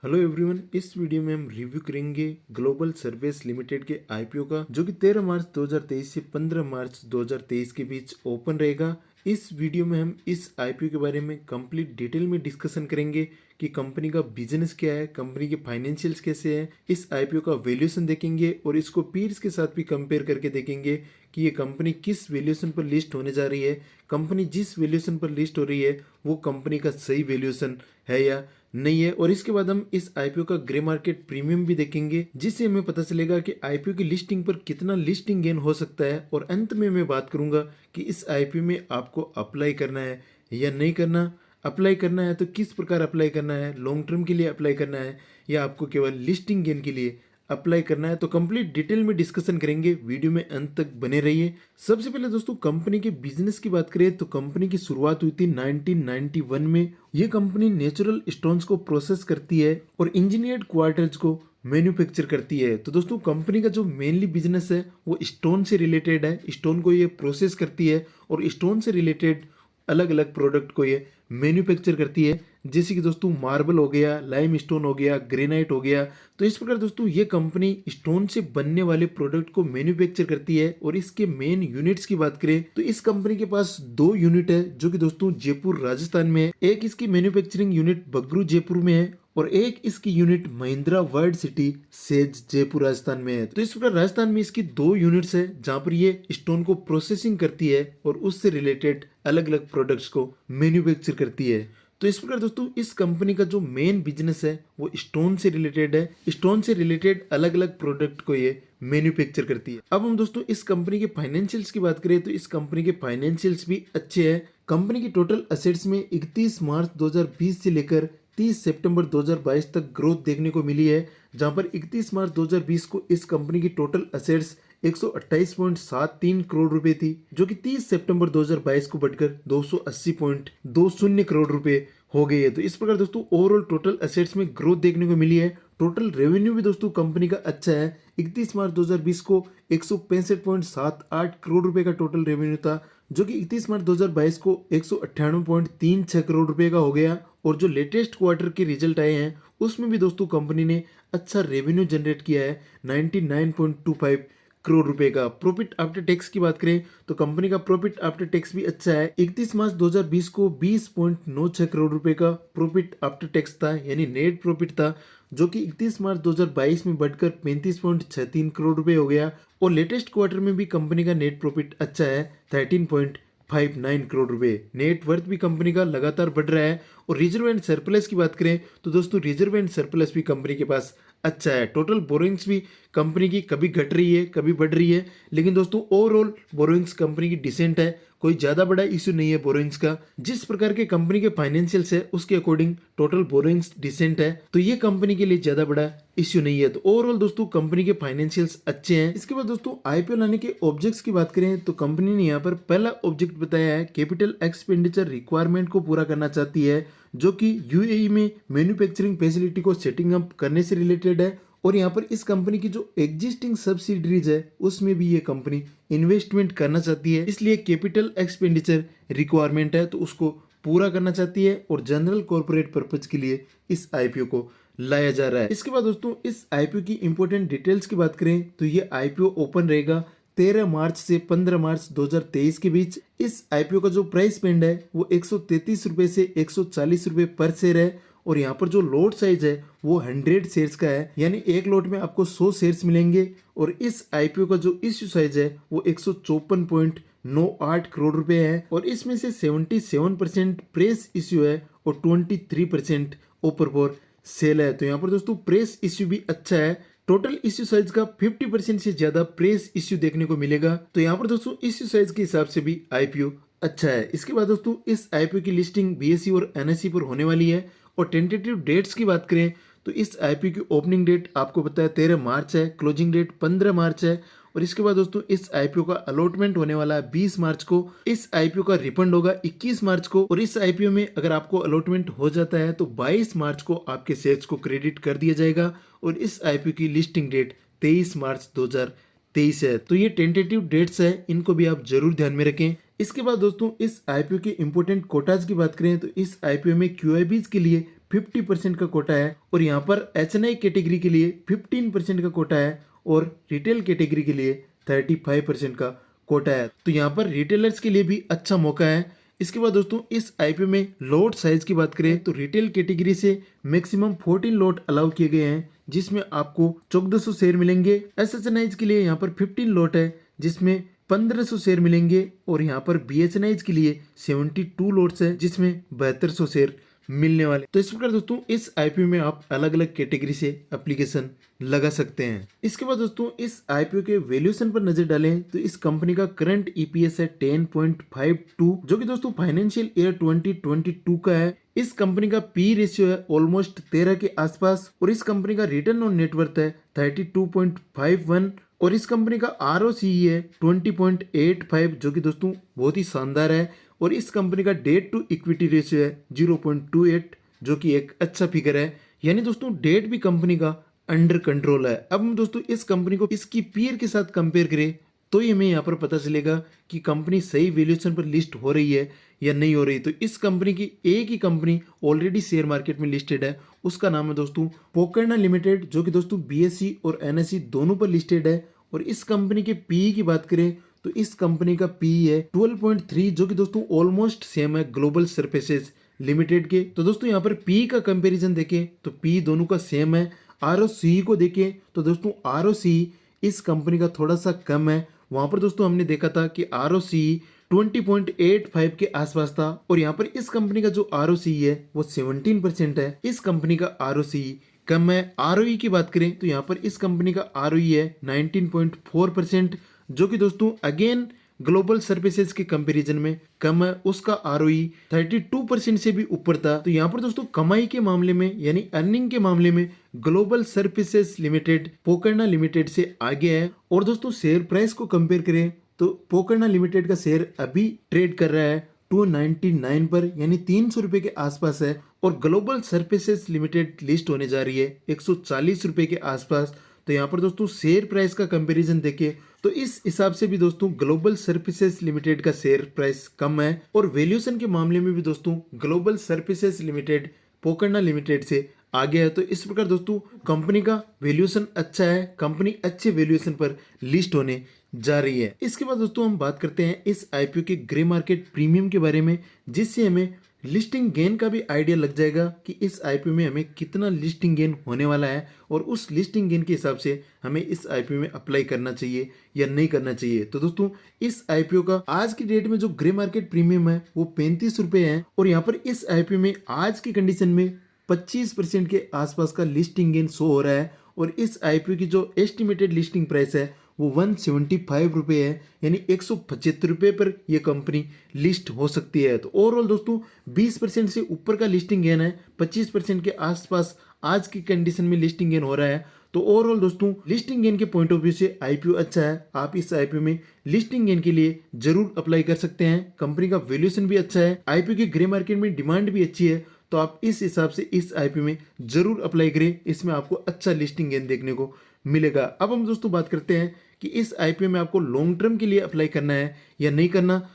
Hello everyone, इस video में हम रिव्यू करेंगे ग्लोबल सर्विस लिमिटेड के आईपीओ का, जो कि 13 मार्च 2023 से 15 मार्च 2023 के बीच ओपन रहेगा। इस वीडियो में हम इस आईपीओ के बारे में कंप्लीट डिटेल में डिस्कशन करेंगे कि कंपनी का बिजनेस क्या है, कंपनी के फाइनेंशियल्स कैसे हैं, इस आईपीओ का वैल्यूएशन देखेंगे और इसको पीयर्स के साथ भी कंपेयर करके देखेंगे कि ये कंपनी किस वैल्यूएशन पर लिस्ट होने जा रही है। कंपनी जिस वैल्यूएशन पर लिस्ट हो रही है वो कंपनी का सही वैल्यूएशन है या नहीं है। और इसके बाद हम इस आईपीओ का ग्रे मार्केट प्रीमियम भी देखेंगे, जिससे हमें पता चलेगा कि आईपीओ की लिस्टिंग पर कितना लिस्टिंग गेन हो सकता है। और अंत में मैं बात करूंगा कि इस आईपीओ में आपको अप्लाई करना है या नहीं करना। अप्लाई करना है तो किस प्रकार अप्लाई करना है, लॉन्ग टर्म के लिए अप्लाई करना है या आपको केवल लिस्टिंग गेन के लिए अप्लाई करना है, तो कंप्लीट डिटेल में डिस्कशन करेंगे। वीडियो में अंत तक बने रहिए। सबसे पहले दोस्तों कंपनी के बिजनेस की बात करें तो कंपनी की शुरुआत हुई थी 1991 में। ये कंपनी नेचुरल स्टोन्स को प्रोसेस करती है और इंजीनियर्ड क्वार्टर्स को मैन्युफैक्चर करती है। तो दोस्तों कंपनी का जो मेनली बिजनेस है वो स्टोन से रिलेटेड है। स्टोन को ये प्रोसेस करती है और स्टोन से रिलेटेड अलग अलग प्रोडक्ट को ये मैन्युफैक्चर करती है, जैसे कि दोस्तों मार्बल हो गया, लाइम स्टोन हो गया, ग्रेनाइट हो गया। तो इस प्रकार दोस्तों ये कंपनी स्टोन से बनने वाले प्रोडक्ट को मैन्युफैक्चर करती है। और इसके मेन यूनिट्स की बात करें तो इस कंपनी के पास दो यूनिट है, जो कि दोस्तों जयपुर राजस्थान में है। एक इसकी मैन्युफैक्चरिंग यूनिट बगरू जयपुर में है और एक इसकी unit Mahindra world city says Jaipur Rajasthan में है। तो इस प्रकार राजस्थान में इसकी दो यूनिट्स है जहां पर ये स्टोन को प्रोसेसिंग करती है और उससे रिलेटेड अलग अलग प्रोडक्ट्स को मैन्युफैक्चर करती है। तो इस प्रकार दोस्तों इस कंपनी का जो मेन बिजनेस है वो स्टोन से रिलेटेड है। स्टोन से रिलेटेड अलग अलग प्रोडक्ट को ये मैन्युफैक्चर करती है। अब हम दोस्तों इस कंपनी के फाइनेंशियल्स की बात करें तो इस कंपनी के फाइनेंशियल्स भी अच्छे हैं। कंपनी की टोटल असेट्स में 31 मार्च 2020 से लेकर 30 सितंबर 2022 तक ग्रोथ देखने को मिली है, जहां पर 31 मार्च 2020 को इस कंपनी की टोटल असेट्स 128.73 करोड़ रुपए थी, जो कि 30 सितंबर 2022 को बढ़कर 280.20 करोड़ रुपए हो गई है। तो इस प्रकार दोस्तों ओवरऑल टोटल असेट्स में ग्रोथ देखने को मिली है। टोटल रेवेन्यू भी दोस्तों कंपनी का अच्छा है। 31 मार्च 2020 को 165.78 करोड़ रुपए का टोटल रेवेन्यू था, जो कि 31 मार्च 2022 को 198.36 करोड़ रुपए का हो गया। और जो लेटेस्ट क्वार्टर के रिजल्ट आए हैं उसमें भी दोस्तों कंपनी ने अच्छा रेवेन्यू जनरेट किया है 99.25 करोड़ रुपए का। प्रॉफिट आफ्टर टैक्स की बात करें तो कंपनी का प्रॉफिट आफ्टर टैक्स भी अच्छा है। 31 मार्च 2020 को 20.96 करोड़ रुपए का प्रॉफिट आफ्टर टैक्स था, यानी नेट प्रॉफिट था, जो कि 31 मार्च 2022 में बढ़कर 35.63 करोड़ रुपए हो गया। और लेटेस्ट क्वार्टर में भी कंपनी का नेट प्रॉफिट अच्छा है 13.59 करोड़ रुपए। नेट वर्थ भी कंपनी का लगातार बढ़ रहा है। और रिजर्व एंड सरप्लस की बात करें तो दोस्तों रिजर्व एंड सरप्लस भी कंपनी के पास अच्छा है। टोटल बोरोइंग्स भी कंपनी की कभी घट रही है कभी बढ़ रही है, लेकिन दोस्तों ओवरऑल बोरोइंग्स कंपनी की डिसेंट है। कोई ज्यादा बड़ा इश्यू नहीं है बोरोइंग्स का। जिस प्रकार के कंपनी के फाइनेंशियल्स है उसके अकॉर्डिंग टोटल बोरोइंग्स डिसेंट है, तो ये कंपनी के लिए ज्यादा बड़ा इश्यू नहीं है। तो ओवरऑल दोस्तों कंपनी के फाइनेंशियल्स अच्छे हैं। इसके बाद दोस्तों आईपीओ लाने के ऑब्जेक्ट्स की बात करें तो कंपनी ने यहाँ पर पहला ऑब्जेक्ट बताया है कैपिटल एक्सपेंडिचर रिक्वायरमेंट को पूरा करना चाहती है, जो कि यूएई में मैन्युफैक्चरिंग फैसिलिटी को सेटिंग अप करने से रिलेटेड है। और यहाँ पर इस कंपनी की जो एग्जिस्टिंग सब्सिडरीज है उसमें भी ये कंपनी इन्वेस्टमेंट करना चाहती है, इसलिए कैपिटल एक्सपेंडिचर रिक्वायरमेंट है तो उसको पूरा करना चाहती है। और जनरल कॉर्पोरेट पर्पज के लिए इस आईपीओ को लाया जा रहा है। इसके बाद दोस्तों इस आईपीओ की इंपॉर्टेंट डिटेल्स की बात करें तो ये आईपीओ ओपन रहेगा 13 मार्च से 15 मार्च 2023 के बीच। इस आईपीओ का जो प्राइस बैंड है वो 133 रुपए से 140 रुपए पर शेयर है। और यहाँ पर जो लॉट साइज है वो 100 शेयर्स का है, यानी एक लॉट में आपको 100 शेयर्स मिलेंगे। और इस आईपीओ का जो इश्यू साइज है वो 154.98 करोड़ रुपए है। और इसमें से 77% प्रेस इश्यू है और 23% ओपर फॉर सेल है। तो यहाँ पर दोस्तों प्रेस इश्यू भी अच्छा है। टोटल इश्यू साइज का 50% से ज्यादा प्रेस इश्यू देखने को मिलेगा। तो यहाँ पर दोस्तों इश्यू साइज के हिसाब से भी आईपीओ अच्छा है। इसके बाद दोस्तों इस आईपीओ की लिस्टिंग बीएसई और एनएसई पर होने वाली है। और टेंटेटिव डेट्स की बात करें तो इस आईपीओ की ओपनिंग डेट आपको पता है 13 मार्च है, क्लोजिंग डेट 15 मार्च है। और इसके बाद दोस्तों इस आईपीओ का अलॉटमेंट होने वाला है 20 मार्च को। इस आईपीओ का रिफंड होगा 21 मार्च को। और इस आईपीओ में अगर आपको अलॉटमेंट हो जाता है तो 22 मार्च को आपके शेयर्स को क्रेडिट कर दिया जाएगा। और इस आईपीओ की लिस्टिंग डेट 23 मार्च 2023 है। तो ये टेंटेटिव डेट्स है, इनको भी आप जरूर ध्यान में रखें। इसके बाद दोस्तों इस आईपीओ के इंपोर्टेंट कोटाज की बात करें तो इस आईपीओ में क्यूआईबीज के लिए 50% का कोटा है और यहाँ पर HNI कैटेगरी के लिए 15% का कोटा है और रिटेल कैटेगरी के लिए 35% का कोटा है। तो यहाँ पर रिटेलर्स के लिए भी अच्छा मौका है। इसके बाद दोस्तों इस आईपीओ में लॉट साइज की बात करें तो रिटेल कैटेगरी से मैक्सिमम 14 लॉट अलाउ किए गए हैं, जिसमें आपको 1400 शेयर मिलेंगे। SHNIs के लिए यहाँ पर 15 लॉट है जिसमें 1500 शेयर मिलेंगे और यहाँ पर BHNIs के लिए 72 लॉट्स है जिसमें 7200 शेयर मिलने वाले। तो इस प्रकार दोस्तों इस आईपीओ में आप अलग अलग कैटेगरी से एप्लीकेशन लगा सकते हैं। इसके बाद दोस्तों इस आईपीओ के वैल्यूएशन पर नजर डालें तो इस कंपनी का करंट ईपीएस है 10.52 जो कि दोस्तों फाइनेंशियल ईयर 2022 का है। इस कंपनी का पी रेशियो है ऑलमोस्ट 13 के आसपास और इस कंपनी का रिटर्न ऑन नेटवर्थ है 32.51 और इस कंपनी का ROCE है 20.85 जो कि दोस्तों बहुत ही शानदार है और इस कंपनी का डेट टू इक्विटी रेशियो है 0.28 जो कि एक अच्छा फिगर है, यानी दोस्तों डेट भी कंपनी का अंडर कंट्रोल है। अब हम दोस्तों इस कंपनी को इसकी पीयर के साथ कंपेयर करें तो ही हमें यहाँ पर पता चलेगा कि कंपनी सही वैल्यूएशन पर लिस्ट हो रही है या नहीं हो रही। तो इस कंपनी की एक ही कंपनी ऑलरेडी शेयर मार्केट में लिस्टेड है, उसका नाम है दोस्तों पोकर्ना लिमिटेड जो कि दोस्तों BSE और NSE दोनों पर लिस्टेड है। और इस कंपनी के पीई की बात करें तो इस कंपनी का पीई है 12.3 जो कि दोस्तों ऑलमोस्ट सेम है ग्लोबल सर्फेसेज लिमिटेड के। तो दोस्तों यहाँ पर पी का कंपैरिजन देखें तो पी दोनों का सेम है। ROCE को देखें तो दोस्तों ROCE इस कंपनी का थोड़ा सा कम है। वहां पर दोस्तों हमने देखा था कि ROCE 20.85 के आसपास था और यहाँ पर इस कंपनी का जो ROCE है वो 17% है। इस कंपनी का ROCE कम है। ROE की बात करें तो यहाँ पर इस कंपनी का ROE है 19.4% जो कि दोस्तों अगेन ग्लोबल सर्विसेज के कंपैरिजन में कम है। उसका ROE 32% से भी ऊपर था। तो यहाँ पर दोस्तों कमाई के मामले में यानी अर्निंग के मामले में ग्लोबल सर्विसेज लिमिटेड पोकर्ना लिमिटेड से आगे है। और दोस्तों शेयर प्राइस को कंपेयर करें तो पोकर्ना लिमिटेड का शेयर अभी ट्रेड कर रहा है 299 पर यानी 300 रुपए के आसपास है और ग्लोबल सर्विसेज लिमिटेड लिस्ट होने जा रही है 140 रुपए के आसपास। तो यहाँ पर दोस्तों शेयर प्राइस का कंपैरिजन देखें तो इस हिसाब से भी दोस्तों ग्लोबल सर्विसेज लिमिटेड का शेयर प्राइस कम है और वैल्यूएशन के मामले में भी दोस्तों ग्लोबल सर्विसेज लिमिटेड पोकर्ना लिमिटेड से आगे है। तो इस प्रकार दोस्तों कंपनी का वैल्यूएशन अच्छा है, कंपनी अच्छे वैल्यूएशन पर लिस्ट होने जा रही है। इसके बाद दोस्तों हम बात करते हैं इस आईपीओ के ग्रे मार्केट प्रीमियम के बारे में, जिससे हमें लिस्टिंग गेन का भी आइडिया लग जाएगा कि इस आईपीओ में हमें कितना लिस्टिंग गेन होने वाला है और उस लिस्टिंग गेन के हिसाब से हमें इस आईपीओ में अप्लाई करना चाहिए या नहीं करना चाहिए। तो दोस्तों इस आईपीओ का आज की डेट में जो ग्रे मार्केट प्रीमियम है वो 35 रुपए है और यहाँ पर इस आईपीओ में आज की कंडीशन में 25% के आसपास का लिस्टिंग गेन शो हो रहा है और इस आईपीओ की जो एस्टिमेटेड लिस्टिंग प्राइस है वो 175 रुपये है यानी 175 रुपये पर यह कंपनी लिस्ट हो सकती है। तो ओवरऑल दोस्तों 20% से ऊपर का लिस्टिंग गेन है, 25% के आसपास आज की कंडीशन में लिस्टिंग गेन हो रहा है। तो ओवरऑल दोस्तों लिस्टिंग गेन के पॉइंट ऑफ व्यू से आईपीओ अच्छा है। आप इस आईपीओ में लिस्टिंग गेन के लिए जरूर अप्लाई कर सकते हैं। कंपनी का वैल्यूएशन भी अच्छा है, आईपीओ की ग्रे मार्केट में डिमांड भी अच्छी है। तो आप इस हिसाब से इस आईपीओ में जरूर अप्लाई करें, इसमें आपको अच्छा लिस्टिंग गेन देखने को मिलेगा। अब हम दोस्तों बात करते हैं कि इस आईपीओ में आपको लॉन्ग टर्म के लिए अप्लाई करना है या नहीं करना।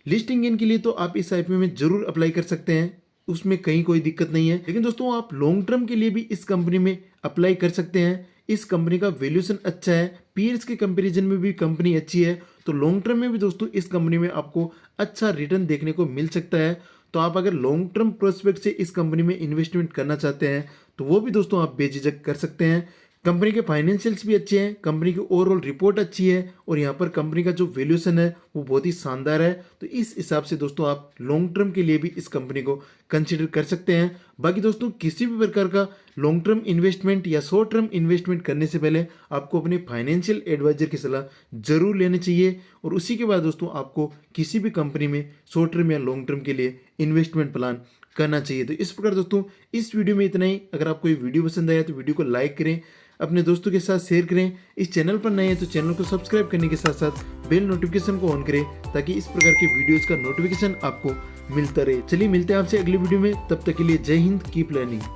लिस्टिंग गेन के लिए तो आप इस आईपीओ में जरूर अप्लाई कर सकते हैं, उसमें कहीं कोई दिक्कत नहीं है। लेकिन दोस्तों आप लॉन्ग टर्म के लिए भी इस कंपनी में अप्लाई कर सकते हैं। इस कंपनी का वैल्यूएशन अच्छा है, पीयर्स के कंपैरिजन में भी कंपनी अच्छी है। तो लॉन्ग टर्म में भी दोस्तों इस कंपनी में आपको अच्छा रिटर्न देखने को मिल सकता है। तो आप अगर लॉन्ग टर्म प्रोस्पेक्ट से इस कंपनी में इन्वेस्टमेंट करना चाहते हैं तो वो भी दोस्तों आप बेझिझक कर सकते हैं। कंपनी के फाइनेंशियल्स भी अच्छे हैं, कंपनी की ओवरऑल रिपोर्ट अच्छी है और यहाँ पर कंपनी का जो वैल्यूएशन है वो बहुत ही शानदार है। तो इस हिसाब से दोस्तों आप लॉन्ग टर्म के लिए भी इस कंपनी को कंसिडर कर सकते हैं। बाकी दोस्तों किसी भी प्रकार का लॉन्ग टर्म इन्वेस्टमेंट या शॉर्ट टर्म इन्वेस्टमेंट करने से पहले आपको अपने फाइनेंशियल एडवाइजर की सलाह जरूर लेनी चाहिए और उसी के बाद दोस्तों आपको किसी भी कंपनी में शॉर्ट टर्म या लॉन्ग टर्म के लिए इन्वेस्टमेंट प्लान करना चाहिए। तो इस प्रकार दोस्तों इस वीडियो में इतना ही। अगर आपको ये वीडियो पसंद आया तो वीडियो को लाइक करें, अपने दोस्तों के साथ शेयर करें। इस चैनल पर नए हैं तो चैनल को सब्सक्राइब करने के साथ साथ बेल नोटिफिकेशन को ऑन करें ताकि इस प्रकार के वीडियोस का नोटिफिकेशन आपको मिलता रहे। चलिए मिलते हैं आपसे अगली वीडियो में, तब तक के लिए जय हिंद, कीप लर्निंग।